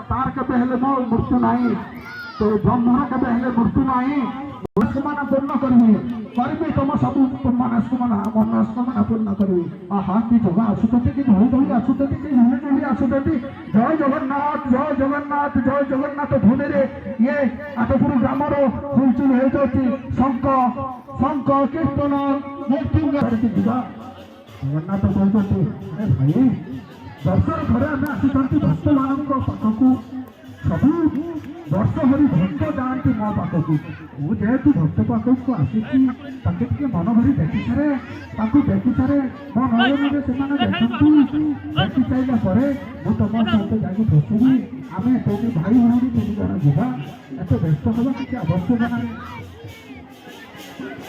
तार के पहले मृत्यु नहीं तो ब्रह्म के पहले मृत्यु नहीं मनस्कामना पूर्ण करी तुम सब मनस्कामना पूर्ण करी आहा कि जगह आसुँच कि धोई धोई आसुँच कि धोई धोई आसुँच जय जगन्नाथ जय जगन्नाथ जय जगन्नाथ ध्वनि ये आठपुर ग्रामर हुलचुल हो जाती शंख शंख कीर्तन मृत्युंजय जगन्नाथ कहते अरे भाई दर्शन घरे आम आसी भक्त मान पाखक सबू वर्ष हरी भक्त जाती मो पाखक जेहेतु भक्त पाखक आसी मन भरी देखी सारे देखी सारे मो नयन देखी सारा पर मुझ तुम सहित जाकि बसबी आम तुम भाई भाई तीन जन जा एत व्यस्त हवा किसी आवश्यक ना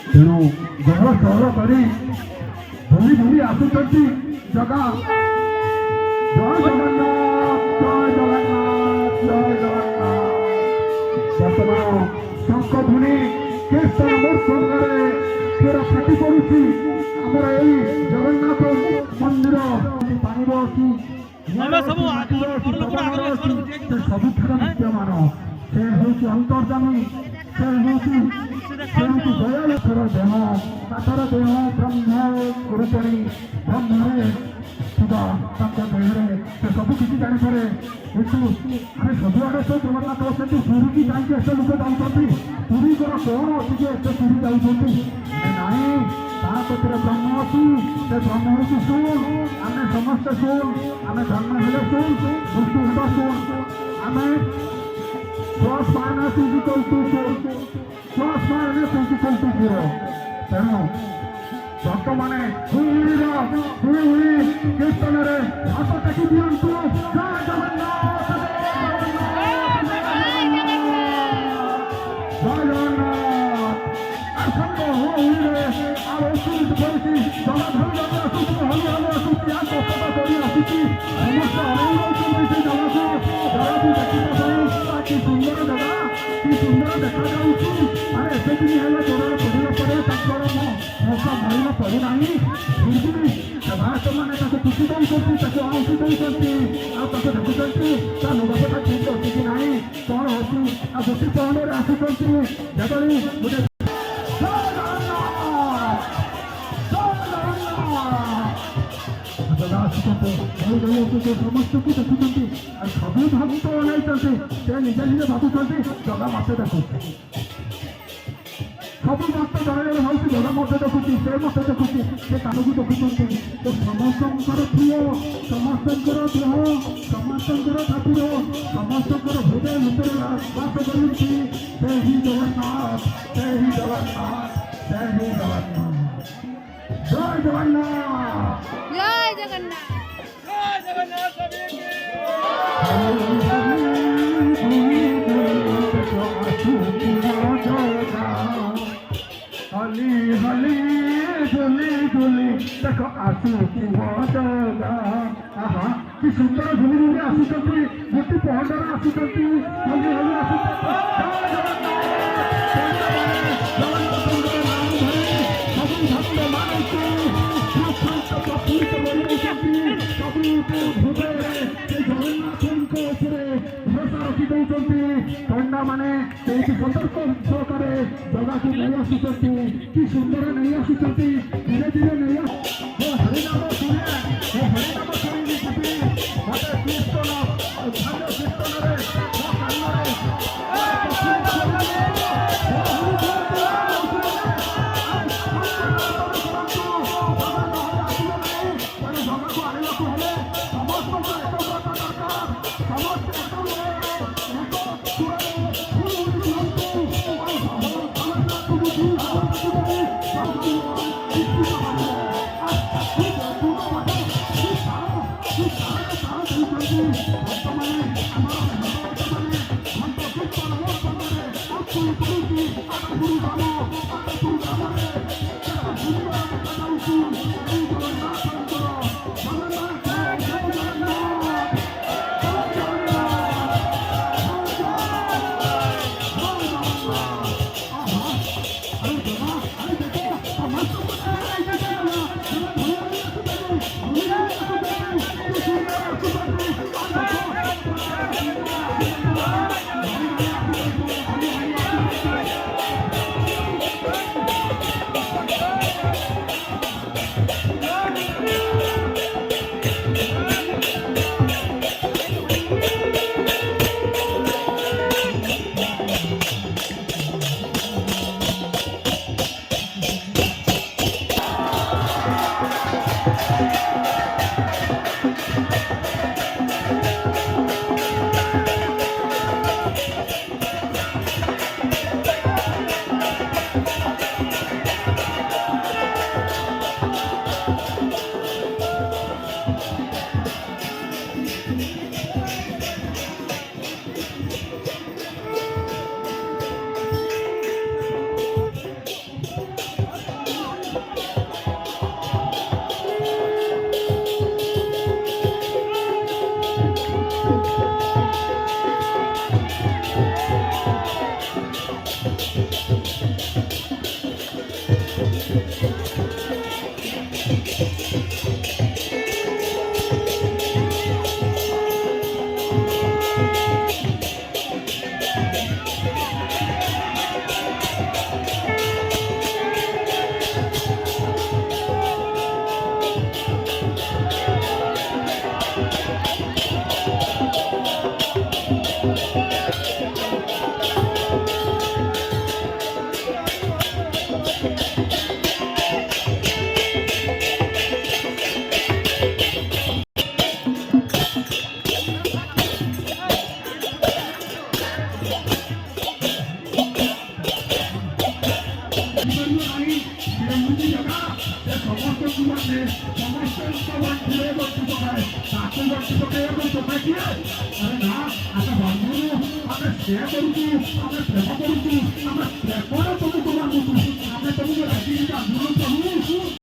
तेणु गहर सहर कर भूमि भूमि आसुँच जगह जय जगन्नाथ जय जगन्नाथ जय जगन्नाथ बर्तमान शंख ध्वनि कीर्तन मृत्युंजय फेर फाटी पड़ुची आमर यही जगन्नाथ मंदिर पानी अच्छी सबुठार विद्यमान से हूँ अंतर्जामी से हूँ दयालुर देह ताकर देह ब्रह्म गुरुचरी ब्रह्म देहरे सब किसी जापर कितु आम सबुआड़े तो जगन्नाथ अच्छे पुरी की कहीं एत लोक जाऊँगी पुरी कौन कौन अच्छी एत पुरी जाऊँगी नाई पत्र ब्रह्म अच्छी से ब्रह्म हूँ शुण आम समस्ते शुण आम जन्म हेले शुण मृत्यु होगा शुण आम प्लस माइनस इजिकल टू शुण प्लस माइनस इजिकल टू 0 तेणु भक्त मैंने कीर्तन हाथ टेकी दिंतु जय जगन्नाथ जय जगन्नाथ आसंग आसुची जल धरी आसुची हली हली आसुची आ कष्टा कर आसुची समस्त अनुभव जल को देखा कि सुंदर जगह कि सुंदर देखा अरे एत दिन है गोड़े पड़ला पर मौका मिलना पड़ना फिर भी सेवायत मैंने खुशी दौरान आउसी दौरान देखुं लुगापटा ठीक अच्छी कि ना कौन होती गोटी पहले आसुँच गोटे समस्त को देखुं सब भक्त नहीं से निजे निजे भावुं जगह मत देखु सब भक्त जन भाई जगह मत देखुची से मत देखुची से कान को देखुं तो समस्त प्रिय समस्त देह समस्त ठाकुर समस्त हृदय भितर बास करुँच से ही जगन्नाथ से ही जगन्नाथ से ही जगन्नाथ जय जगन्नाथ जय जगन्नाथ जय जगन्नाथ हली हली झुली झुली देख आसुची जगा आहा कि सुंदर झुली झुली आसुँच गोटी पहंडर आसुँच हली हली ଦେଇଛନ୍ତି ପଣ୍ଡାମାନେ ସେଇଠି ସତର୍କ ସହକାରେ ଜଗାକୁ ନେଇ ଆସୁଛନ୍ତି କି ସୁନ୍ଦର ନେଇ ଆସୁଛନ୍ତି ଧୀରେ ଧୀରେ ନେଇ ହରିନାମ ଶୁଣେ ହରିନାମ ଶୁଣିକି ଯିବି ମତେ କୀର୍ତ୍ତନ ଭାଗ୍ୟ କୀର୍ତ୍ତନରେ ମୋ କାନରେ ଜଗାକୁ ଆଣିବାକୁ ହେଲେ ସମସ୍ତଙ୍କୁ ଏକଗ୍ରତା ଦରକାର ସମସ୍ତେ